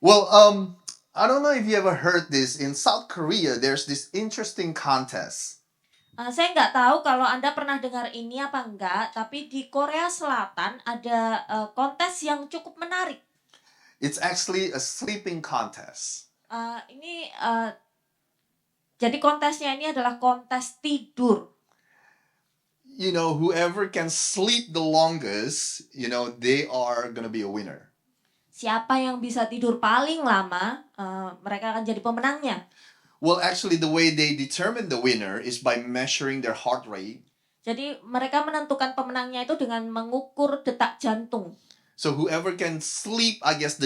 Well, I don't know if you ever heard this. In South Korea, there's this interesting contest. Saya nggak tahu kalau Anda pernah dengar ini apa enggak, tapi di Korea Selatan ada kontes yang cukup menarik. It's actually a sleeping contest. Jadi kontesnya ini adalah kontes tidur. You know, whoever can sleep the longest, they are gonna be a winner. Siapa yang bisa tidur paling lama, mereka akan jadi pemenangnya. Well, actually, the way they determine the winner is by measuring their heart rate. Jadi mereka menentukan pemenangnya itu dengan mengukur detak jantung. So whoever can sleep, I guess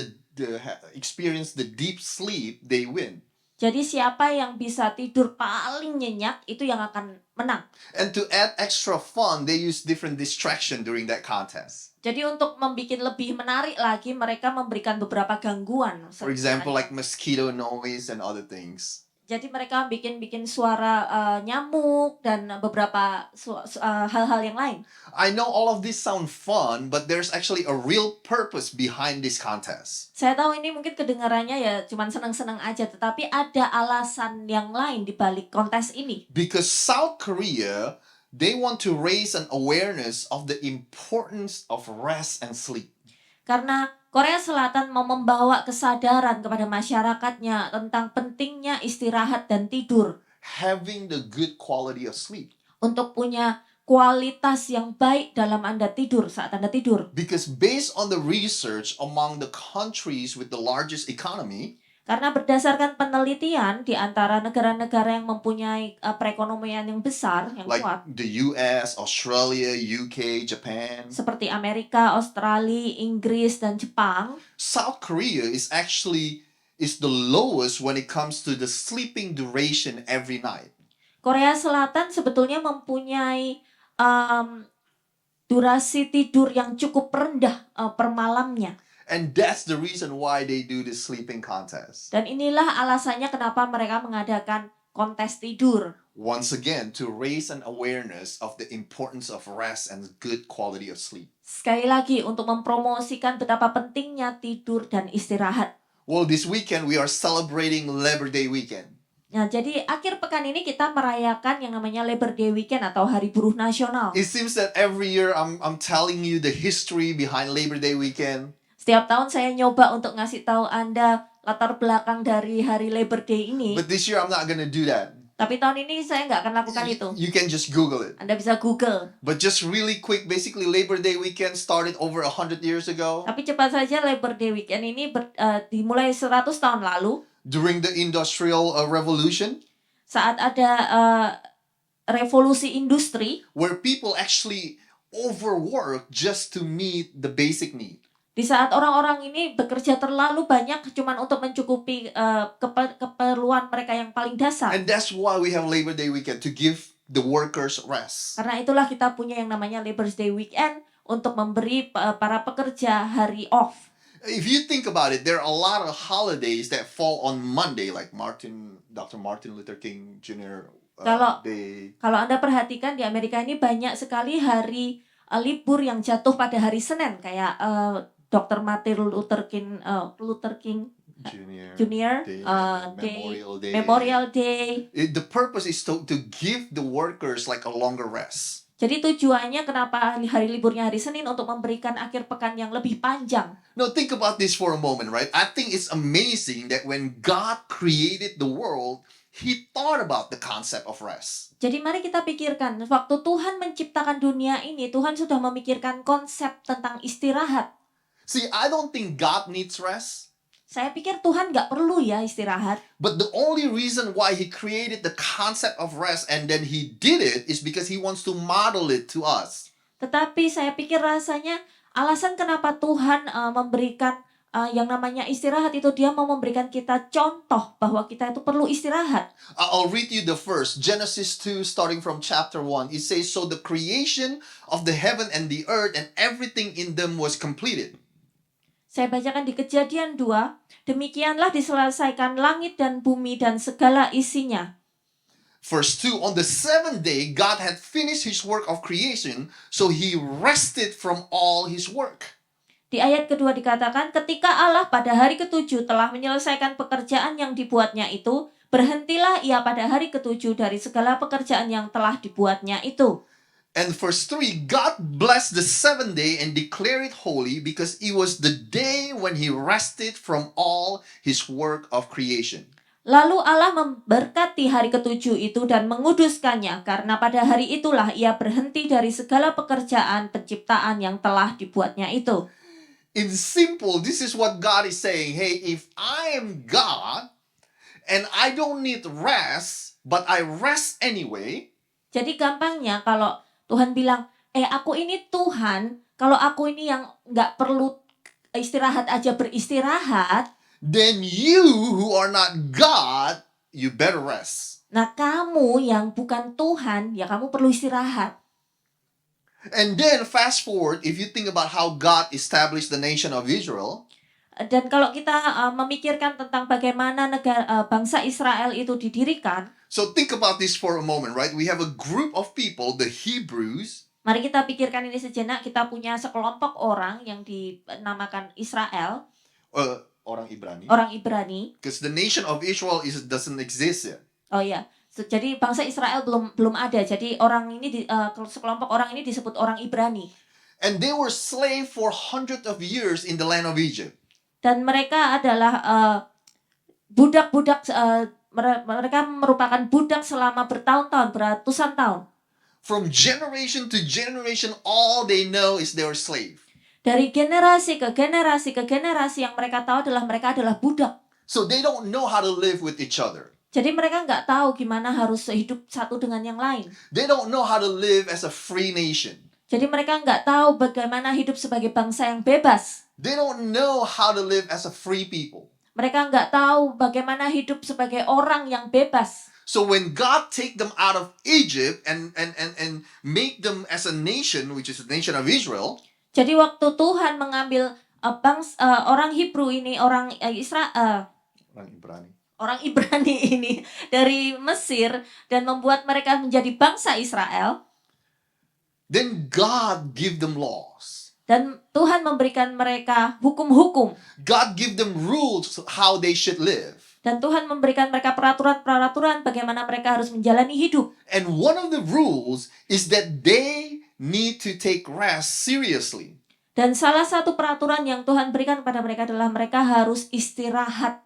experience the deep sleep, they win. Jadi siapa yang bisa tidur paling nyenyak itu yang akan menang. And to add extra fun, they use different distraction during that contest. Jadi untuk membuat lebih menarik lagi, mereka memberikan beberapa gangguan. For example, like mosquito noise and other things. Jadi mereka bikin suara nyamuk dan beberapa hal-hal yang lain. I know all of this sound fun, but there's actually a real purpose behind this contest. Saya tahu ini mungkin kedengarannya ya cuman senang-senang aja, tetapi ada alasan yang lain di balik kontes ini. Because South Korea, they want to raise an awareness of the importance of rest and sleep. Karena Korea Selatan mau membawa kesadaran kepada masyarakatnya tentang pentingnya istirahat dan tidur. Having the good quality of sleep. Untuk punya kualitas yang baik dalam Anda tidur saat Anda tidur. Because based on the research among the countries with the largest economy, karena berdasarkan penelitian di antara negara-negara yang mempunyai perekonomian yang besar, yang like kuat, the US, Australia, UK, Japan, seperti Amerika, Australia, Inggris, dan Jepang, South Korea is the lowest when it comes to the sleeping duration every night. Korea Selatan sebetulnya mempunyai durasi tidur yang cukup rendah per malamnya. And that's the reason why they do the sleeping contest. Dan inilah alasannya kenapa mereka mengadakan kontes tidur. Once again, to raise an awareness of the importance of rest and good quality of sleep. Sekali lagi, untuk mempromosikan betapa pentingnya tidur dan istirahat. Well, this weekend we are celebrating Labor Day weekend. Nah, jadi akhir pekan ini kita merayakan yang namanya Labor Day Weekend atau Hari Buruh Nasional. It seems that every year I'm telling you the history behind Labor Day weekend. Setiap tahun saya nyoba untuk ngasih tahu Anda latar belakang dari hari Labor Day ini. But this year I'm not gonna do that. Tapi tahun ini saya nggak akan lakukan itu. You can just Google it. Anda bisa Google. But just really quick, basically Labor Day weekend started over 100 years ago. Tapi cepat saja Labor Day Weekend ini dimulai 100 tahun lalu. During the Industrial Revolution. Saat ada revolusi industri. Where people actually overwork just to meet the basic need. Di saat orang-orang ini bekerja terlalu banyak cuman untuk mencukupi keperluan mereka yang paling dasar. And that's why we have Labor Day weekend, to give the workers rest. Karena itulah kita punya yang namanya Labor Day weekend untuk memberi para pekerja hari off. If you think about it, there are a lot of holidays that fall on Monday, like Dr. Martin Luther King Jr. Day. Kalau Anda perhatikan di Amerika ini banyak sekali hari libur yang jatuh pada hari Senin, kayak Dr. Martin Luther King Jr. Memorial Day. The purpose is to give the workers like a longer rest. Jadi tujuannya kenapa hari liburnya hari Senin untuk memberikan akhir pekan yang lebih panjang. No, think about this for a moment, right? I think it's amazing that when God created the world, He thought about the concept of rest. Jadi mari kita pikirkan, waktu Tuhan menciptakan dunia ini, Tuhan sudah memikirkan konsep tentang istirahat. See, I don't think God needs rest. Saya pikir Tuhan nggak perlu ya istirahat. But the only reason why He created the concept of rest and then He did it is because He wants to model it to us. Tetapi saya pikir rasanya alasan kenapa Tuhan memberikan yang namanya istirahat itu, Dia mau memberikan kita contoh bahwa kita itu perlu istirahat. I'll read you the verse, Genesis 2, starting from chapter 1. It says, so the creation of the heaven and the earth and everything in them was completed. Saya bacakan di Kejadian 2, demikianlah diselesaikan langit dan bumi dan segala isinya. Verse 2, on the seventh day, God had finished His work of creation, so He rested from all His work. Di ayat kedua dikatakan, ketika Allah pada hari ketujuh telah menyelesaikan pekerjaan yang dibuatnya itu, berhentilah ia pada hari ketujuh dari segala pekerjaan yang telah dibuatnya itu. And verse 3, God blessed the seventh day and declared it holy because it was the day when he rested from all his work of creation. Lalu Allah memberkati hari ketujuh itu dan menguduskannya, karena pada hari itulah ia berhenti dari segala pekerjaan penciptaan yang telah dibuatnya itu. In simple, this is what God is saying. Hey, if I am God and I don't need rest, but I rest anyway, Jadi gampangnya kalau Tuhan bilang, aku ini Tuhan, kalau aku ini yang nggak perlu istirahat aja beristirahat, then you who are not God, you better rest. nah kamu yang bukan Tuhan, ya kamu perlu istirahat. And then fast forward, if you think about how God established the nation of Israel, Dan kalau kita memikirkan tentang bagaimana bangsa Israel itu didirikan, so think about this for a moment, right? We have a group of people, the Hebrews, mari kita pikirkan ini sejenak. Kita punya sekelompok orang yang dinamakan Israel, orang Ibrani, orang Ibrani. because the nation of Israel doesn't exist yet. Oh ya, jadi bangsa Israel belum ada. Jadi orang ini sekelompok orang ini disebut orang Ibrani. And they were slave for hundreds of years in the land of Egypt. Dan mereka adalah budak-budak. Mereka merupakan budak selama bertahun-tahun, beratusan tahun. From generation to generation, all they know is they are slave. Dari generasi ke generasi ke generasi, yang mereka tahu adalah mereka adalah budak. So they don't know how to live with each other. Jadi mereka nggak tahu gimana harus hidup satu dengan yang lain. They don't know how to live as a free nation. Jadi mereka nggak tahu bagaimana hidup sebagai bangsa yang bebas. They don't know how to live as a free people. Mereka nggak tahu bagaimana hidup sebagai orang yang bebas. So when God take them out of Egypt and make them as a nation, which is the nation of Israel, Jadi waktu Tuhan mengambil orang Hebrew ini, orang Ibrani ini dari Mesir dan membuat mereka menjadi bangsa Israel, then God give them laws. dan Tuhan memberikan mereka hukum-hukum, God give them rules how they should live. dan Tuhan memberikan mereka peraturan-peraturan bagaimana mereka harus menjalani hidup. And one of the rules is that they need to take rest seriously. Dan salah satu peraturan yang Tuhan berikan kepada mereka adalah mereka harus istirahat.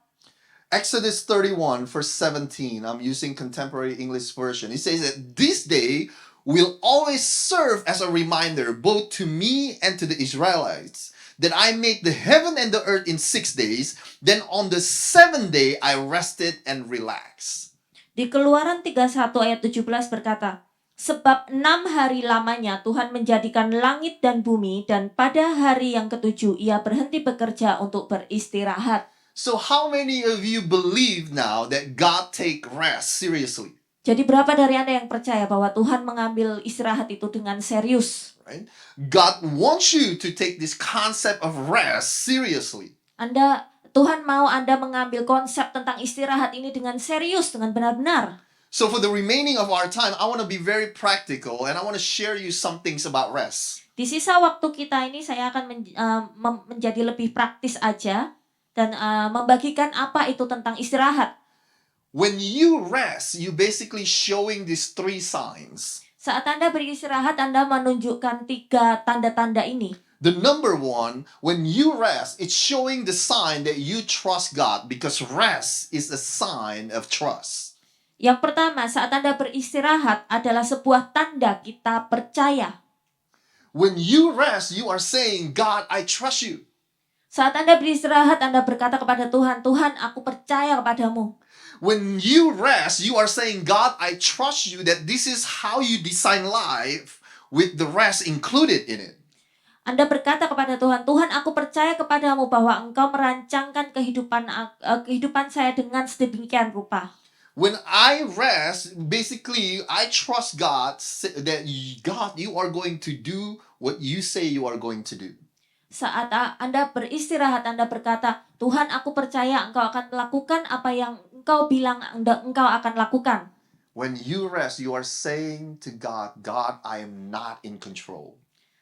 Exodus 31 verse 17, I'm using contemporary English version. It says that this day will always serve as a reminder both to me and to the Israelites that I made the heaven and the earth in 6 days, then on the 7th day I rested and relaxed. Di Keluaran 31 ayat 17 berkata, sebab 6 hari lamanya Tuhan menjadikan langit dan bumi, dan pada hari yang ketujuh ia berhenti bekerja untuk beristirahat. So how many of you believe now that God take rest seriously? Jadi berapa dari Anda yang percaya bahwa Tuhan mengambil istirahat itu dengan serius? Right? God wants you to take this concept of rest seriously. Tuhan mau Anda mengambil konsep tentang istirahat ini dengan serius, dengan benar-benar. So for the remaining of our time, I want to be very practical and I want to share you some things about rest. Di sisa waktu kita ini saya akan menjadi lebih praktis aja dan membagikan apa itu tentang istirahat. When you rest, you basically showing these 3 signs. Saat Anda beristirahat, Anda menunjukkan 3 tanda-tanda ini. The number 1, when you rest, it's showing the sign that you trust God because rest is a sign of trust. Yang pertama, saat Anda beristirahat adalah sebuah tanda kita percaya. When you rest, you are saying, God, I trust you. Saat Anda beristirahat, Anda berkata kepada Tuhan, Tuhan, aku percaya kepadamu. When you rest, you are saying, God, I trust you that this is how you design life with the rest included in it. Anda berkata kepada Tuhan, Tuhan, aku percaya kepadamu bahwa Engkau merancangkan kehidupan saya dengan sedemikian rupa. When I rest, basically, I trust God that God, you are going to do what you say you are going to do. Saat Anda beristirahat, Anda berkata, Tuhan, aku percaya Engkau akan melakukan apa yang Engkau bilang Engkau akan lakukan. When you rest, you are saying to God, God, I am not in control.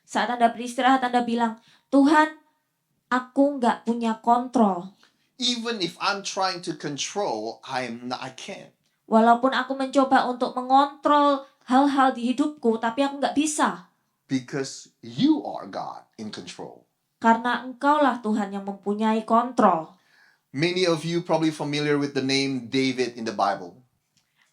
Saat Anda beristirahat, Anda bilang, Tuhan, aku nggak punya kontrol. Even if I'm trying to control, I can't. Walaupun aku mencoba untuk mengontrol hal-hal di hidupku, tapi aku nggak bisa. Because you are God in control. Karena engkaulah Tuhan yang mempunyai kontrol. Many of you probably familiar with the name David in the Bible.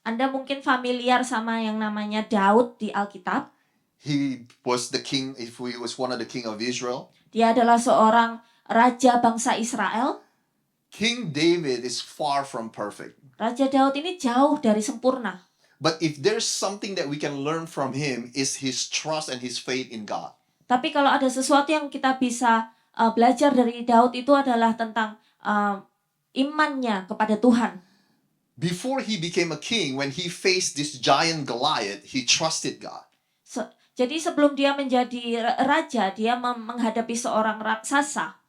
Anda mungkin familiar sama yang namanya Daud di Alkitab. He was the king, he was one of the king of Israel. Dia adalah seorang raja bangsa Israel. King David is far from perfect. Raja Daud ini jauh dari sempurna. But if there's something that we can learn from him is his trust and his faith in God. Tapi kalau ada sesuatu yang kita bisa belajar dari Daud itu adalah tentang imannya kepada Tuhan. Before he became a king, when he faced this giant Goliath, he trusted God. Jadi sebelum dia menjadi raja, dia menghadapi seorang raksasa.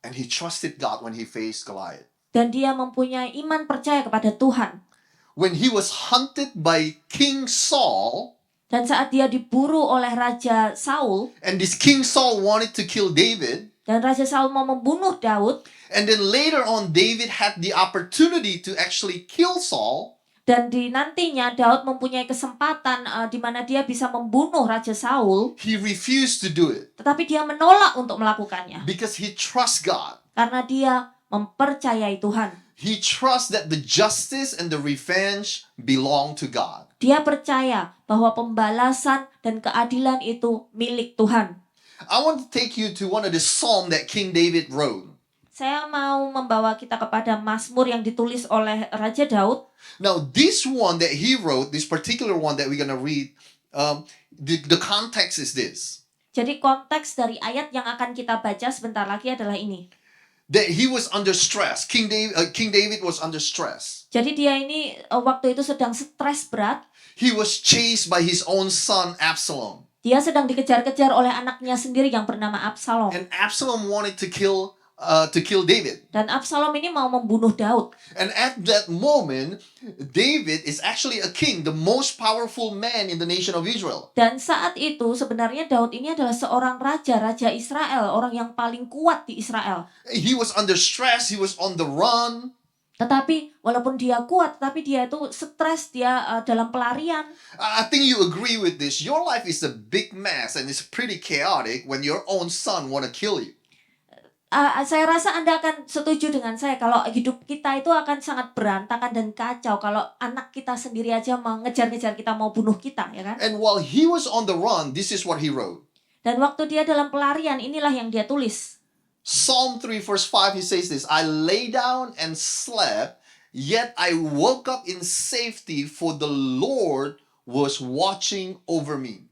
And he trusted God when he faced Goliath. Dan dia mempunyai iman percaya kepada Tuhan. When he was hunted by King Saul, dan saat dia diburu oleh Raja Saul, and this King Saul wanted to kill David, dan Raja Saul mau membunuh Daud, and then later on David had the opportunity to actually kill Saul, dan di nantinya Daud mempunyai kesempatan di mana dia bisa membunuh Raja Saul, he refused to do it tetapi dia menolak untuk melakukannya because he trusts God. karena dia mempercayai Tuhan. He trusts that the justice and the revenge belong to God. Dia percaya bahwa pembalasan dan keadilan itu milik Tuhan. I want to take you to one of the psalm that King David wrote. Saya mau membawa kita kepada Mazmur yang ditulis oleh Raja Daud. Now, this one that he wrote, this particular one that we're going to read, the context is this. Jadi konteks dari ayat yang akan kita baca sebentar lagi adalah ini. That he was under stress. King David was under stress. Jadi dia ini waktu itu sedang stres berat. He was chased by his own son Absalom. Dia sedang dikejar-kejar oleh anaknya sendiri yang bernama Absalom. And Absalom wanted to kill David. Dan Absalom ini mau membunuh Daud. And at that moment, David is actually a king, the most powerful man in the nation of Israel. Dan saat itu sebenarnya Daud ini adalah seorang raja Israel, orang yang paling kuat di Israel. He was under stress, he was on the run. Tetapi walaupun dia kuat, tapi dia itu stres, dia dalam pelarian. I think you agree with this. Your life is a big mess and it's pretty chaotic when your own son want to kill you. Saya rasa Anda akan setuju dengan saya kalau hidup kita itu akan sangat berantakan dan kacau kalau anak kita sendiri aja mengejar-ngejar kita, mau bunuh kita, ya kan? And while he was on the run, this is what he wrote. Dan waktu dia dalam pelarian, inilah yang dia tulis. Psalm 3 verse 5, he says this, I lay down and slept, yet I woke up in safety, for the Lord was watching over me.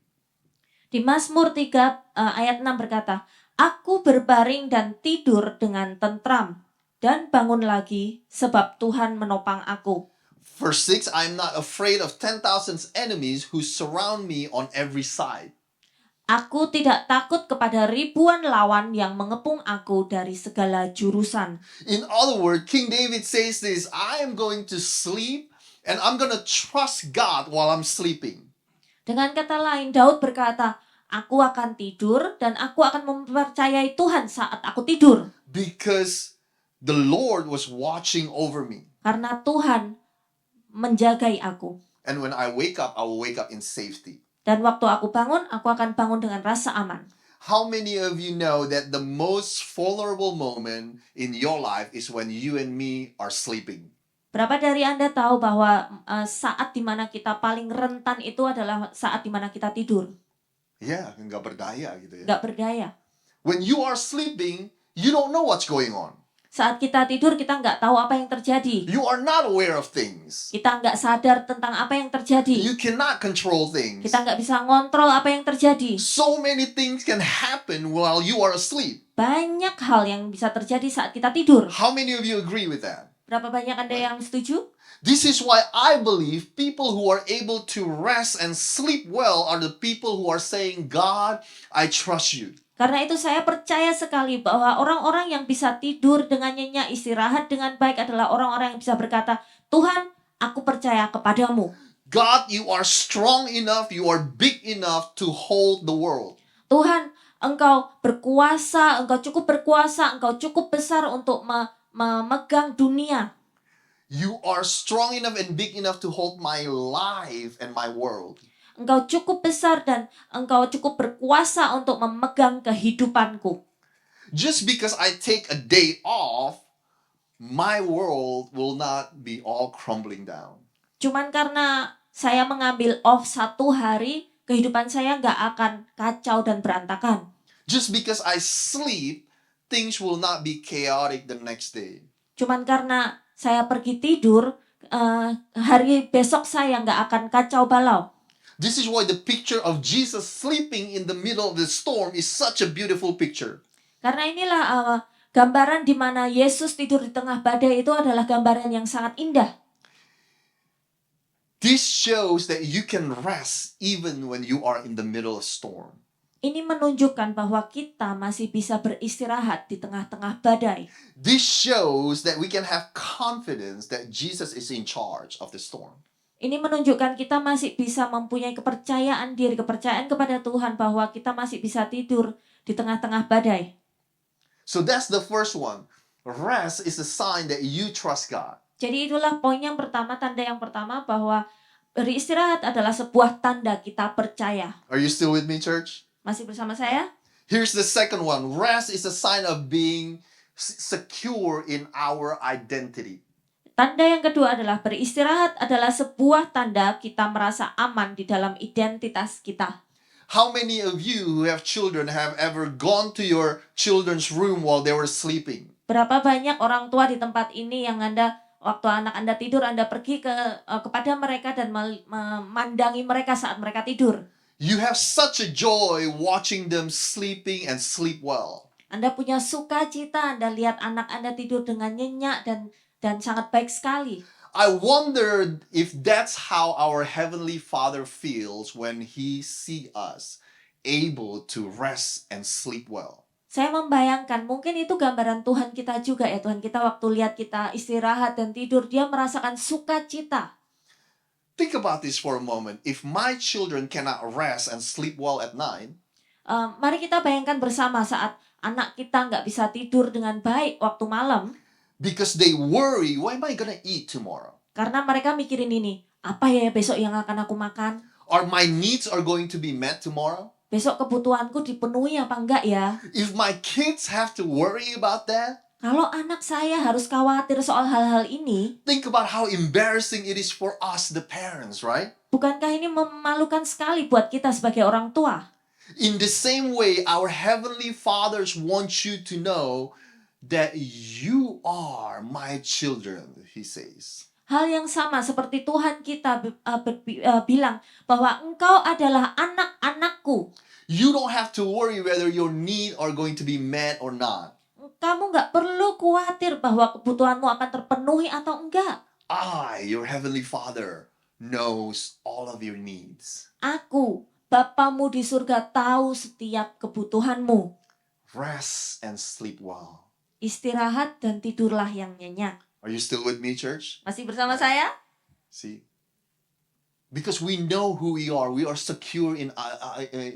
Di Mazmur 3 ayat 6 berkata, Aku berbaring dan tidur dengan tentram, dan bangun lagi sebab Tuhan menopang aku. Verse 6, I am not afraid of 10,000 enemies who surround me on every side. Aku tidak takut kepada ribuan lawan yang mengepung aku dari segala jurusan. In other words, King David says this, I am going to sleep and I'm going to trust God while I'm sleeping. Dengan kata lain, Daud berkata, aku akan tidur dan aku akan mempercayai Tuhan saat aku tidur. Because the Lord was watching over me. Karena Tuhan menjagai aku. And when I wake up, I will wake up in safety. Dan waktu aku bangun, aku akan bangun dengan rasa aman. How many of you know that the most vulnerable moment in your life is when you and me are sleeping? Berapa dari Anda tahu bahwa saat dimana kita paling rentan itu adalah saat dimana kita tidur? Ya, nggak berdaya gitu ya. Nggak berdaya. When you are sleeping, you don't know what's going on. Saat kita tidur, kita nggak tahu apa yang terjadi. You are not aware of things. Kita nggak sadar tentang apa yang terjadi. You cannot control things. Kita nggak bisa ngontrol apa yang terjadi. So many things can happen while you are asleep. Banyak hal yang bisa terjadi saat kita tidur. How many of you agree with that? Berapa banyak Anda yang setuju? This is why I believe people who are able to rest and sleep well are the people who are saying, God, I trust you. Karena itu saya percaya sekali bahwa orang-orang yang bisa tidur dengan nyenyak, istirahat dengan baik adalah orang-orang yang bisa berkata, Tuhan, aku percaya kepadamu. God, you are strong enough, you are big enough to hold the world. Tuhan, engkau berkuasa, engkau cukup berkuasa, engkau cukup besar untuk memegang dunia. You are strong enough and big enough to hold my life and my world. Engkau cukup besar dan engkau cukup berkuasa untuk memegang kehidupanku. Just because I take a day off, my world will not be all crumbling down. Cuman karena saya mengambil off 1 hari, kehidupan saya nggak akan kacau dan berantakan. Just because I sleep, things will not be chaotic the next day. Cuman karena saya pergi tidur, hari besok saya nggak akan kacau balau. This is why the picture of Jesus sleeping in the middle of the storm is such a beautiful picture. Karena inilah gambaran di mana Yesus tidur di tengah badai itu adalah gambaran yang sangat indah. This shows that you can rest even when you are in the middle of storm. Ini menunjukkan bahwa kita masih bisa beristirahat di tengah-tengah badai. This shows that we can have confidence that Jesus is in charge of the storm. Ini menunjukkan kita masih bisa mempunyai kepercayaan diri, kepercayaan kepada Tuhan bahwa kita masih bisa tidur di tengah-tengah badai. So that's the first one. Rest is a sign that you trust God. Jadi itulah poin yang pertama, tanda yang pertama bahwa beristirahat adalah sebuah tanda kita percaya. Are you still with me, church? Masih bersama saya? Here's the second one. Rest is a sign of being secure in our identity. Tanda yang kedua adalah beristirahat adalah sebuah tanda kita merasa aman di dalam identitas kita. How many of you who have children have ever gone to your children's room while they were sleeping? Berapa banyak orang tua di tempat ini yang waktu anak Anda tidur, Anda pergi kepada mereka dan memandangi mereka saat mereka tidur. You have such a joy watching them sleeping and sleep well. Anda punya sukacita, Anda lihat anak Anda tidur dengan nyenyak dan sangat baik sekali. I wonder if that's how our Heavenly Father feels when He see us able to rest and sleep well. Saya membayangkan mungkin itu gambaran Tuhan kita juga ya. Tuhan kita waktu lihat kita istirahat dan tidur, Dia merasakan sukacita. Think about this for a moment. If my children cannot rest and sleep well at night, mari kita bayangkan bersama saat anak kita nggak bisa tidur dengan baik waktu malam. because they worry, what am I gonna eat tomorrow? Karena mereka mikirin ini, apa ya besok yang akan aku makan? Are my needs are going to be met tomorrow? Besok kebutuhanku dipenuhi apa enggak ya? If my kids have to worry about that, Kalau anak saya harus khawatir soal hal-hal ini, think about how embarrassing it is for us, the parents, right? bukankah ini memalukan sekali buat kita sebagai orang tua? In the same way, our Heavenly Fathers want you to know that you are my children, He says. Hal yang sama seperti Tuhan kita bilang bahwa engkau adalah anak-anakku. You don't have to worry whether your needs are going to be met or not. Kamu nggak perlu khawatir bahwa kebutuhanmu akan terpenuhi atau enggak. Your Heavenly Father, knows all of your needs. Aku, Bapamu di surga, tahu setiap kebutuhanmu. Rest and sleep well. Istirahat dan tidurlah yang nyenyak. Are you still with me, church? Masih bersama saya? See? Because we know who we are secure in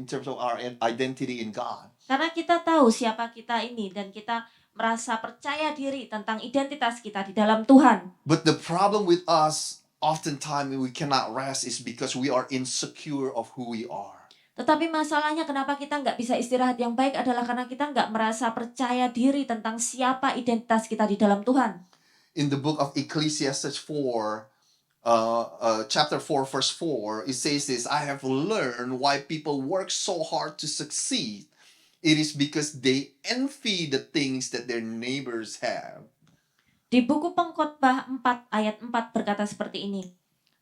terms of our identity in God. Karena kita tahu siapa kita ini dan kita merasa percaya diri tentang identitas kita di dalam Tuhan. But the problem with us, oftentimes we cannot rest, is because we are insecure of who we are. Tetapi masalahnya kenapa kita nggak bisa istirahat yang baik adalah karena kita nggak merasa percaya diri tentang siapa identitas kita di dalam Tuhan. In the book of Ecclesiastes 4, chapter 4, verse 4, it says this, I have learned why people work so hard to succeed. It is because they envy the things that their neighbors have. Di buku Pengkhotbah 4 ayat 4 berkata seperti ini.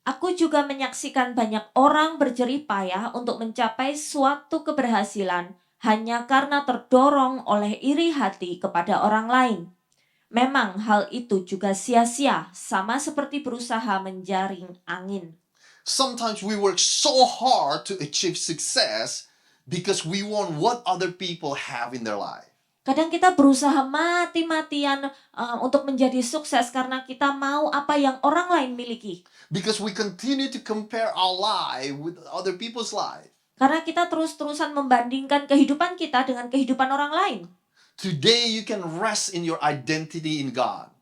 Aku juga menyaksikan banyak orang berjerih payah untuk mencapai suatu keberhasilan hanya karena terdorong oleh iri hati kepada orang lain. Memang hal itu juga sia-sia, sama seperti berusaha menjaring angin. Sometimes we work so hard to achieve success because we want what other people have in their life. Kadang kita berusaha mati-matian untuk menjadi sukses karena kita mau apa yang orang lain miliki. Because we continue to compare our life with other people's life. Karena kita terus-terusan membandingkan kehidupan kita dengan kehidupan orang lain. Today you can rest in your identity in God.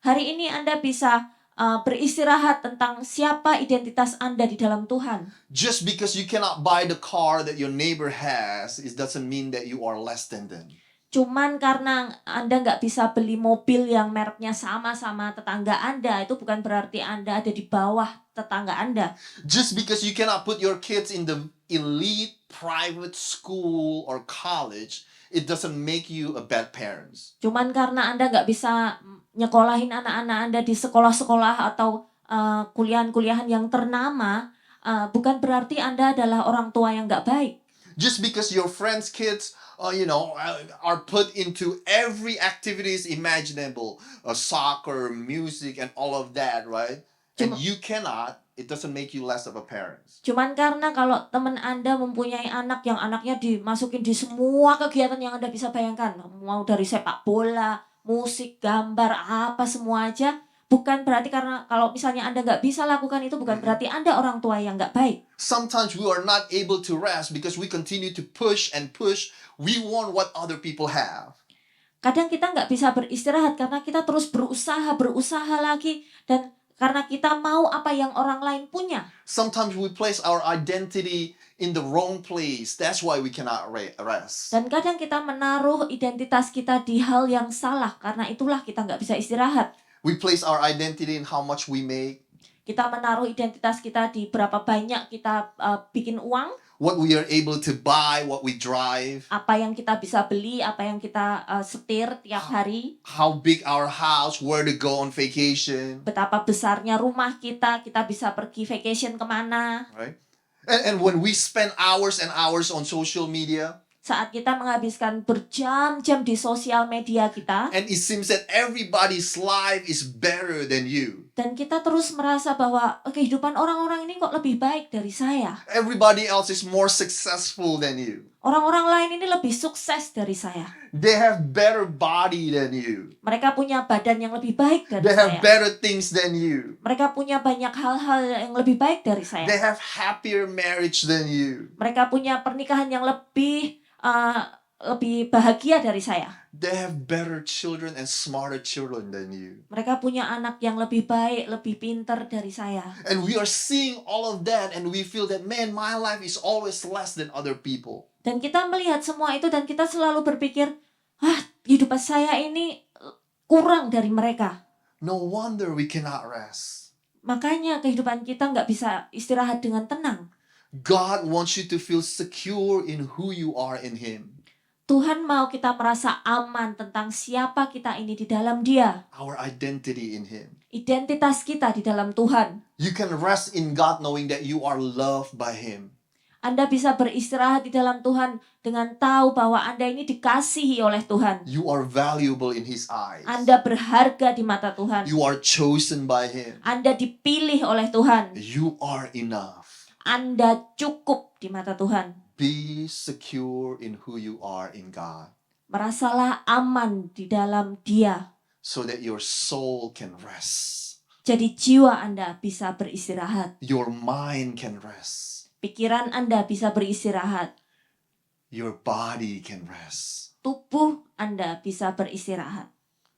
Hari ini Anda bisa beristirahat tentang siapa identitas Anda di dalam Tuhan. Just because you cannot buy the car that your neighbor has, it doesn't mean that you are less than them. Cuman karena Anda nggak bisa beli mobil yang mereknya sama tetangga Anda, itu bukan berarti Anda ada di bawah tetangga Anda. Just because you cannot put your kids in the elite private school or college, it doesn't make you a bad parent. Cuman karena Anda nggak bisa nyekolahin anak-anak Anda di sekolah-sekolah atau kuliahan-kuliahan yang ternama, bukan berarti Anda adalah orang tua yang nggak baik. Just because your friends' kids, are put into every activities imaginable, soccer, music, and all of that, right? And Cuma- you cannot, it doesn't make you less of a parent. Cuman karena kalau teman Anda mempunyai anak yang anaknya dimasukin di semua kegiatan yang Anda bisa bayangkan, mau dari sepak bola, musik, gambar, apa semua aja, bukan berarti karena kalau misalnya Anda nggak bisa lakukan itu, bukan berarti Anda orang tua yang nggak baik. Sometimes we are not able to rest because we continue to push and push. We want what other people have. Kadang kita nggak bisa beristirahat karena kita terus berusaha lagi, dan karena kita mau apa yang orang lain punya. Sometimes we place our identity in the wrong place. That's why we cannot rest. Dan kadang kita menaruh identitas kita di hal yang salah, karena itulah kita nggak bisa istirahat. We place our identity in how much we make, Kita menaruh identitas kita di berapa banyak kita bikin uang, what we are able to buy, what we drive, apa yang kita bisa beli, apa yang kita setir tiap hari, how big our house, where to go on vacation, betapa besarnya rumah kita bisa pergi vacation kemana. right? And when we spend hours and hours on social media, Saat kita menghabiskan berjam-jam di sosial media kita, and it seems that everybody's life is better than you. dan kita terus merasa bahwa kehidupan orang-orang ini kok lebih baik dari saya. Everybody else is more successful than you. Orang-orang lain ini lebih sukses dari saya. They have better body than you. Mereka punya badan yang lebih baik dari They have saya. better things than you. Mereka punya banyak hal-hal yang lebih baik dari saya. They have happier marriage than you. Mereka punya pernikahan yang lebih bahagia dari saya. They have better children and smarter children than you. Mereka punya anak yang lebih baik, lebih pintar dari saya. And we are seeing all of that and we feel that, man, my life is always less than other people. Dan kita melihat semua itu dan kita selalu berpikir, kehidupan saya ini kurang dari mereka. No wonder we cannot rest. Makanya kehidupan kita nggak bisa istirahat dengan tenang. God wants you to feel secure in who you are in Him. Tuhan mau kita merasa aman tentang siapa kita ini di dalam Dia. Our identity in Him. Identitas kita di dalam Tuhan. You can rest in God knowing that you are loved by Him. Anda bisa beristirahat di dalam Tuhan dengan tahu bahwa Anda ini dikasihi oleh Tuhan. You are valuable in His eyes. Anda berharga di mata Tuhan. You are chosen by Him. Anda dipilih oleh Tuhan. You are enough. Anda cukup di mata Tuhan. Be secure in who you are in God, Merasalah aman di dalam Dia. so that your soul can rest. Jadi jiwa Anda bisa beristirahat. Your mind can rest. Pikiran Anda bisa beristirahat. Your body can rest. Tubuh Anda bisa beristirahat.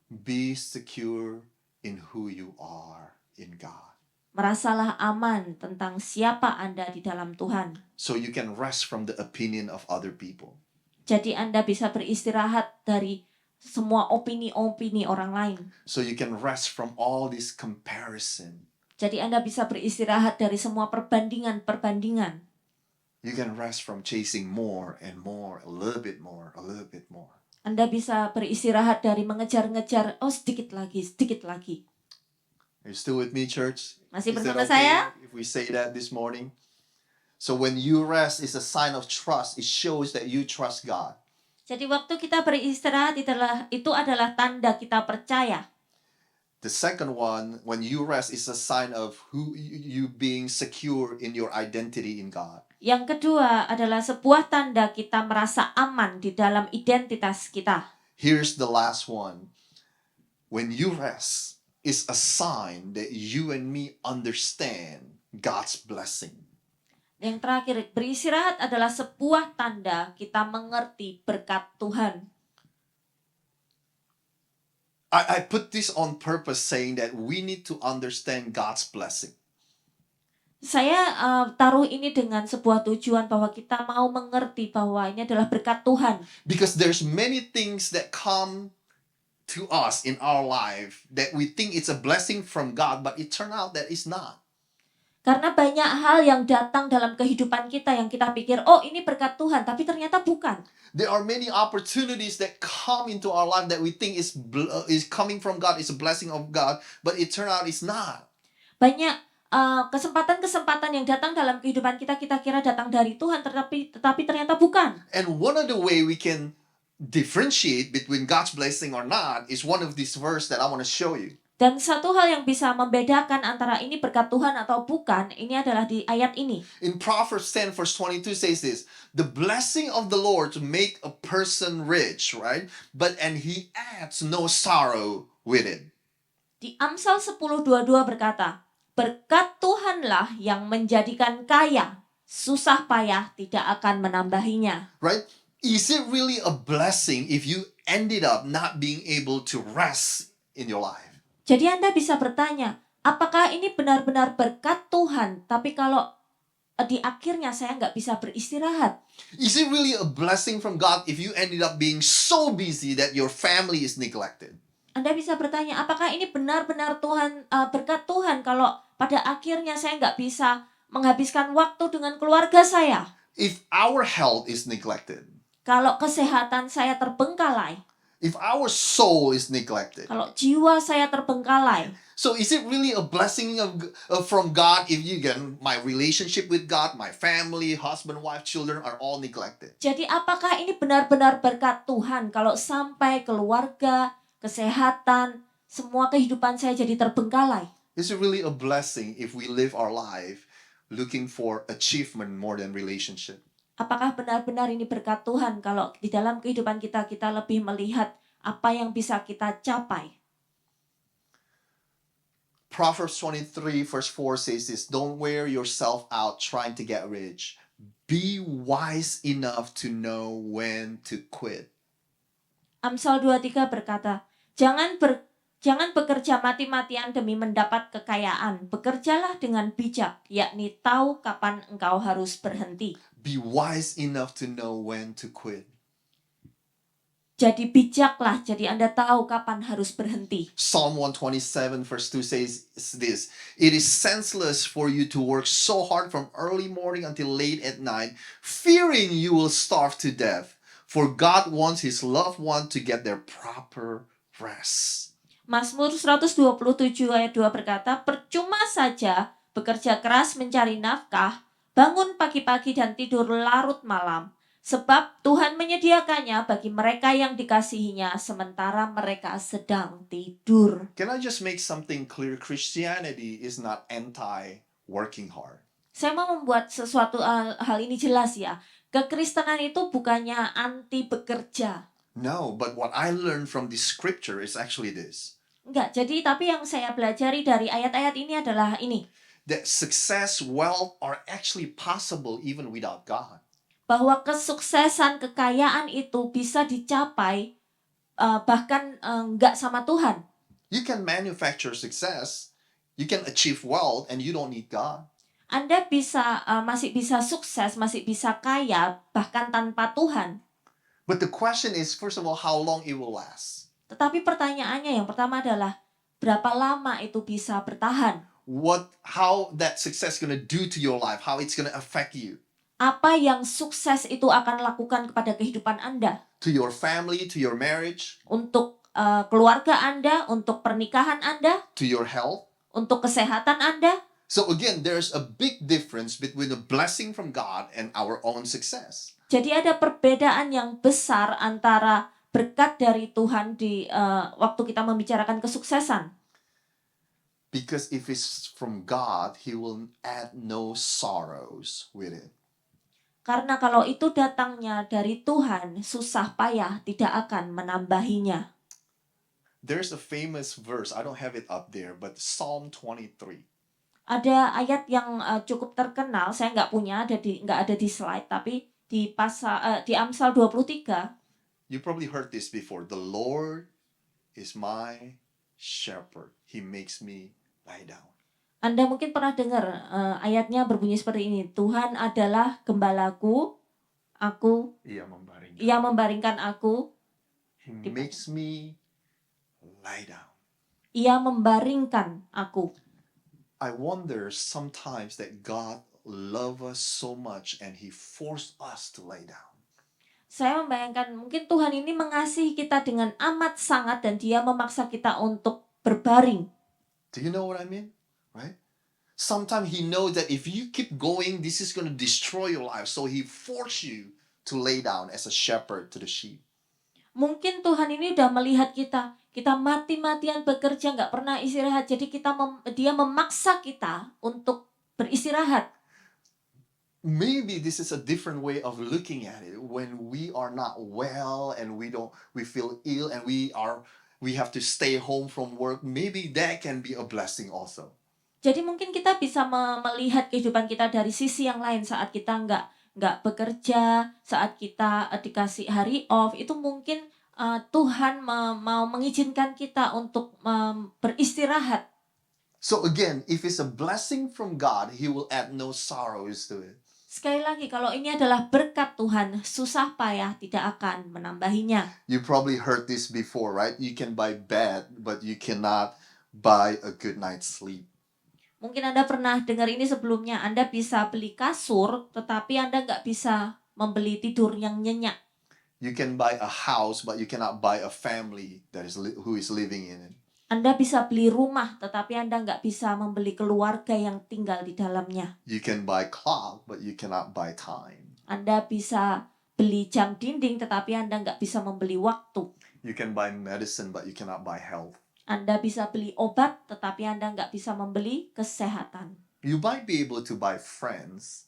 Be secure in who you are in God, Merasalah aman tentang siapa Anda di dalam Tuhan. so you can rest from the opinion of other people. Jadi Anda bisa beristirahat dari semua opini-opini orang lain. So you can rest from all this comparison. Jadi Anda bisa beristirahat dari semua perbandingan-perbandingan. You can rest from chasing more and more, a little bit more, a little bit more. Anda bisa beristirahat dari mengejar-ngejar, sedikit lagi, sedikit lagi. Are you still with me, church? Masih Is that bersama okay saya? if we say that this morning? So when you rest, it's a sign of trust. It shows that you trust God. Jadi waktu kita beristirahat itu adalah tanda kita percaya. The second one, when you rest, is a sign of who you being secure in your identity in God. Yang kedua adalah sebuah tanda kita merasa aman di dalam identitas kita. Here's the last one. When you rest, it's a sign that you and me understand God's blessing. Yang terakhir, beristirahat adalah sebuah tanda kita mengerti berkat Tuhan. I put this on purpose saying that we need to understand God's blessing. Saya taruh ini dengan sebuah tujuan bahwa kita mau mengerti bahwa ini adalah berkat Tuhan. Because there's many things that come to us in our life that we think it's a blessing from God, but it turned out that it's not. Karena banyak hal yang datang dalam kehidupan kita yang kita pikir, oh ini berkat Tuhan, tapi ternyata bukan. There are many opportunities that come into our life that we think is coming from God, is a blessing of God, but it turned out it's not. Banyak kesempatan-kesempatan yang datang dalam kehidupan kita kira datang dari Tuhan, tetapi ternyata bukan. And one of the way we can differentiate between God's blessing or not is one of these verse that I want to show you. Dan satu hal yang bisa membedakan antara ini berkat Tuhan atau bukan, ini adalah di ayat ini. In Proverbs 10 verse 22 says this, the blessing of the Lord to make a person rich, right? And he adds no sorrow with it. Di Amsal 10:22 berkata, berkat Tuhanlah yang menjadikan kaya, susah payah tidak akan menambahinya. Right? Is it really a blessing if you ended up not being able to rest in your life? Jadi Anda bisa bertanya, apakah ini benar-benar berkat Tuhan, tapi kalau di akhirnya saya nggak bisa beristirahat? Is it really a blessing from God if you ended up being so busy that your family is neglected? Anda bisa bertanya, apakah ini benar-benar berkat Tuhan kalau pada akhirnya saya nggak bisa menghabiskan waktu dengan keluarga saya? If our health is neglected, Kalau kesehatan saya terbengkalai, if our soul is neglected, kalau jiwa saya terbengkalai, so is it really a blessing from God if you get my relationship with God, my family, husband, wife, children are all neglected? jadi apakah ini benar-benar berkat Tuhan kalau sampai keluarga, kesehatan, semua kehidupan saya jadi terbengkalai? Is it really a blessing if we live our life looking for achievement more than relationship? Apakah benar-benar ini berkat Tuhan kalau di dalam kehidupan kita lebih melihat apa yang bisa kita capai? Proverbs 23 verse 4 says this, don't wear yourself out trying to get rich. Be wise enough to know when to quit. Amsal 23 berkata, jangan bekerja mati-matian demi mendapat kekayaan. Bekerjalah dengan bijak, yakni tahu kapan engkau harus berhenti. Be wise enough to know when to quit. Jadi bijaklah, jadi Anda tahu kapan harus berhenti. Psalm 127 verse 2 says this, it is senseless for you to work so hard from early morning until late at night, fearing you will starve to death. For God wants his loved one to get their proper rest. Mazmur 127 ayat 2 berkata, percuma saja bekerja keras mencari nafkah, bangun pagi-pagi dan tidur larut malam. Sebab Tuhan menyediakannya bagi mereka yang dikasihinya sementara mereka sedang tidur. Can I just make something clear? Christianity is not anti-working hard. Saya mau membuat sesuatu hal ini jelas ya. Kekristenan itu bukannya anti bekerja. No, but what I learned from this scripture is actually this. Enggak, jadi tapi yang saya pelajari dari ayat-ayat ini adalah ini. That success, wealth are actually possible even without God. Bahwa kesuksesan, kekayaan itu bisa dicapai bahkan enggak sama Tuhan. You can manufacture success, you can achieve wealth, and you don't need God. Anda masih bisa sukses, masih bisa kaya bahkan tanpa Tuhan. But the question is, first of all, how long it will last? Tetapi pertanyaannya yang pertama adalah berapa lama itu bisa bertahan? How that success gonna do to your life? How it's gonna affect you? Apa yang sukses itu akan lakukan kepada kehidupan Anda? To your family, to your marriage, Untuk keluarga Anda, untuk pernikahan Anda, to your health. untuk kesehatan Anda. So again, there's a big difference between a blessing from God and our own success. Jadi ada perbedaan yang besar antara berkat dari Tuhan di waktu kita membicarakan kesuksesan. Because if it's from God, He will add no sorrows with it. Karena kalau itu datangnya dari Tuhan, susah payah tidak akan menambahinya. There's a famous verse, I don't have it up there, but Psalm 23. Ada ayat yang cukup terkenal, saya nggak punya, nggak ada di slide, tapi di Amsal 23, You probably heard this before. The Lord is my shepherd. He makes me lie down. Anda mungkin pernah dengar ayatnya berbunyi seperti ini. Tuhan adalah gembalaku, ia membaringkan aku, He makes me lie down. ia membaringkan aku. I wonder sometimes that God loves us so much and He forced us to lay down. Saya membayangkan mungkin Tuhan ini mengasihi kita dengan amat sangat dan dia memaksa kita untuk berbaring. Do you know what I mean? Right? Sometimes He knows that if you keep going, this is going to destroy your life. So He forced you to lay down as a shepherd to the sheep. Mungkin Tuhan ini udah melihat kita mati-matian bekerja, nggak pernah istirahat. Jadi dia memaksa kita untuk beristirahat. Maybe this is a different way of looking at it. When we are not well and we feel ill and we have to stay home from work, maybe that can be a blessing also. Jadi mungkin kita bisa melihat kehidupan kita dari sisi yang lain saat kita nggak bekerja, saat kita dikasih hari off, itu mungkin Tuhan mau mengizinkan kita untuk beristirahat. So again, if it's a blessing from God, He will add no sorrows to it. Sekali lagi, kalau ini adalah berkat Tuhan, susah payah tidak akan menambahinya. You probably heard this before, right? You can buy bed, but you cannot buy a good night's sleep. Mungkin Anda pernah dengar ini sebelumnya, Anda bisa beli kasur, tetapi Anda nggak bisa membeli tidur yang nyenyak. You can buy a house, but you cannot buy a family who is living in it. Anda bisa beli rumah, tetapi Anda nggak bisa membeli keluarga yang tinggal di dalamnya. You can buy clock, but you cannot buy time. Anda bisa beli jam dinding, tetapi Anda nggak bisa membeli waktu. You can buy medicine, but you cannot buy health. Anda bisa beli obat, tetapi Anda nggak bisa membeli kesehatan. You might be able to buy friends,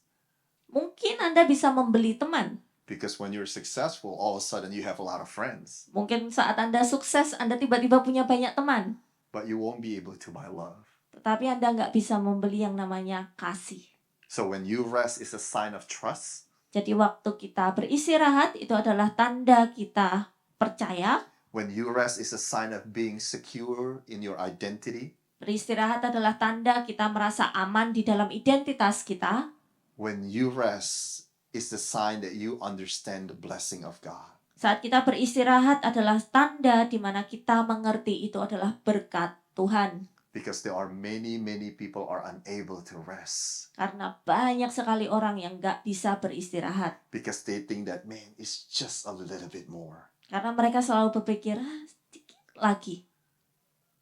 Mungkin Anda bisa membeli teman. because when you're successful, all of a sudden you have a lot of friends. Mungkin saat Anda sukses, Anda tiba-tiba punya banyak teman. But you won't be able to buy love. Tetapi Anda nggak bisa membeli yang namanya kasih. So when you rest, it's a sign of trust. Jadi waktu kita beristirahat, itu adalah tanda kita percaya. When you rest, it's a sign of being secure in your identity. Beristirahat adalah tanda kita merasa aman di dalam identitas kita. When you rest, it's the sign that you understand the blessing of God. Saat kita beristirahat adalah tanda di mana kita mengerti itu adalah berkat Tuhan. Because there are many people are unable to rest. Karena banyak sekali orang yang nggak bisa beristirahat. Because they think that, man, it's just a little bit more. Karena mereka selalu berpikir, sedikit lagi.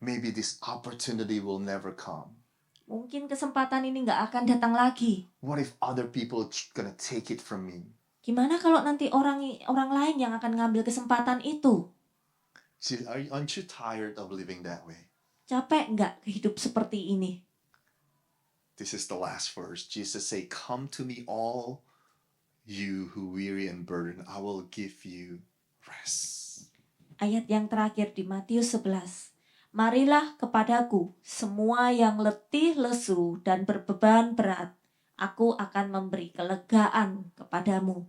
Maybe this opportunity will never come. Mungkin kesempatan ini nggak akan datang lagi. What if other people gonna take it from me? Gimana kalau nanti orang lain yang akan ngambil kesempatan itu? See, aren't you tired of living that way? Capek nggak hidup seperti ini? This is the last verse. Jesus say, "Come to me all you who weary and burdened, I will give you rest." Ayat yang terakhir di Matius 11. Marilah kepadaku semua yang letih lesu dan berbeban berat. Aku akan memberi kelegaan kepadamu.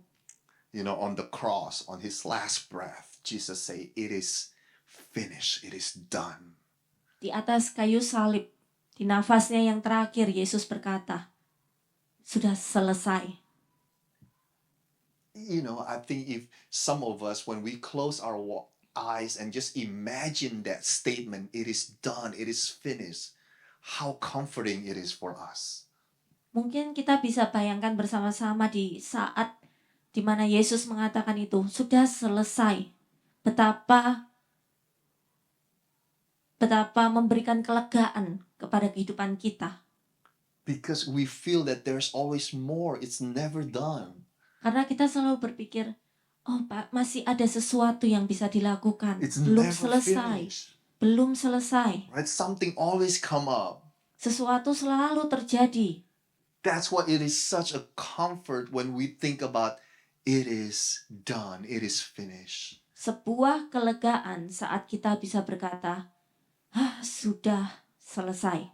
You know, on the cross, on his last breath, Jesus say, "It is finished. It is done." Di atas kayu salib, di nafasnya yang terakhir, Yesus berkata, sudah selesai. You know, I think if some of us, when we close our eyes and just imagine that statement, "It is done, it is finished," how comforting it is for us. Mungkin kita bisa bayangkan bersama-sama di saat di mana Yesus mengatakan itu, sudah selesai. Betapa memberikan kelegaan kepada kehidupan kita. Because we feel that there's always more. It's never done. Karena kita selalu berpikir, oh Pak, masih ada sesuatu yang bisa dilakukan. It's Belum never selesai. finished. Belum selesai. Right? Something always come up. Sesuatu selalu terjadi. That's why it is such a comfort when we think about it is done, it is finished. Sebuah kelegaan saat kita bisa berkata, sudah selesai.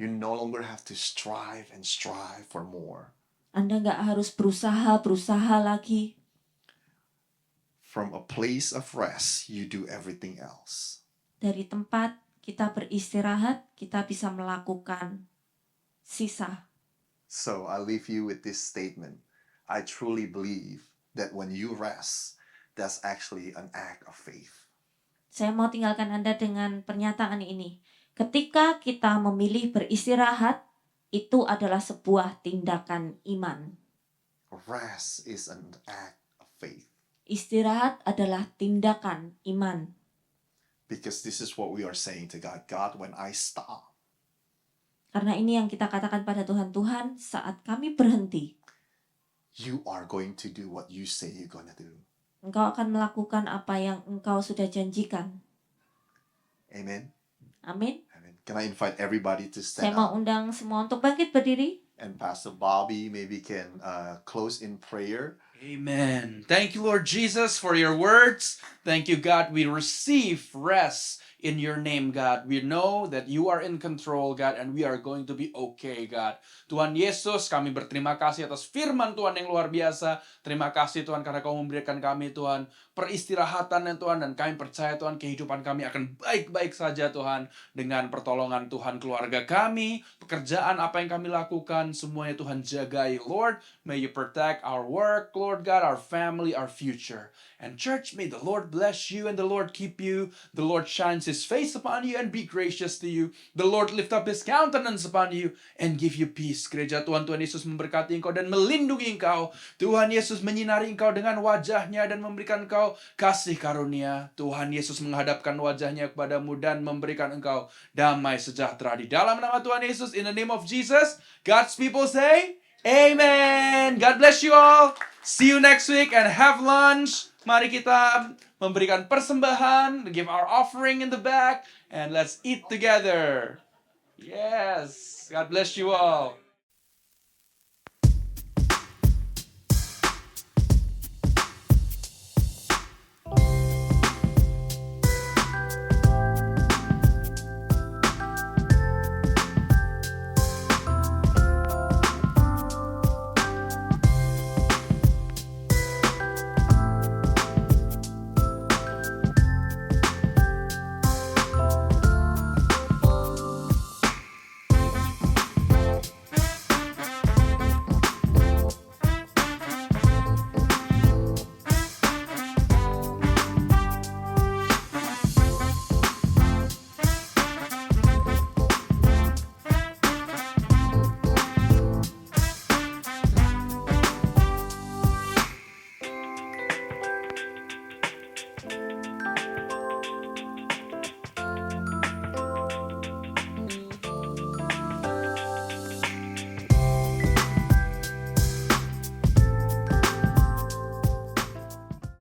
You no longer have to strive and strive for more. Anda nggak harus berusaha lagi. From a place of rest, you do everything else. Dari tempat kita beristirahat, kita bisa melakukan sisa. So I leave you with this statement. I truly believe that when you rest, that's actually an act of faith. Saya mau tinggalkan Anda dengan pernyataan ini. Ketika kita memilih beristirahat, itu adalah sebuah tindakan iman. Rest is an act of faith. Istirahat adalah tindakan iman. Because this is what we are saying to God. God, when I stop, Karena ini yang kita katakan pada Tuhan, Tuhan, saat kami berhenti, you are going to do what you say you're going to do. Engkau akan melakukan apa yang Engkau sudah janjikan. Amen. Amin. Amen. Can I invite everybody to Saya stand mau up? undang semua untuk bangkit berdiri. And Pastor Bobby maybe can close in prayer. Amen. Thank you, Lord Jesus, for your words. Thank you, God. We receive rest in your name, God. We know that you are in control, God, and we are going to be okay, God. Tuhan Yesus, kami berterima kasih atas firman Tuhan yang luar biasa. Terima kasih, Tuhan, karena kau memberikan kami, Tuhan, peristirahatan, ya Tuhan, dan kami percaya, Tuhan, kehidupan kami akan baik-baik saja, Tuhan, dengan pertolongan Tuhan, keluarga kami, pekerjaan apa yang kami lakukan, semuanya Tuhan jagai, Lord. May you protect our work, Lord God, our family, our future. And church, may the Lord bless you and the Lord keep you. The Lord shines his face upon you and be gracious to you. The Lord lift up his countenance upon you and give you peace. Gereja Tuhan, Tuhan Yesus memberkati engkau dan melindungi engkau. Tuhan Yesus menyinari engkau dengan wajahnya dan memberikan engkau kasih karunia. Tuhan Yesus menghadapkan wajahnya kepadamu dan memberikan engkau damai sejahtera. Di dalam nama Tuhan Yesus, in the name of Jesus, God's people say, Amen. God bless you all. See you next week and have lunch. Mari kita memberikan persembahan, give our offering in the back, and let's eat together. Yes. God bless you all.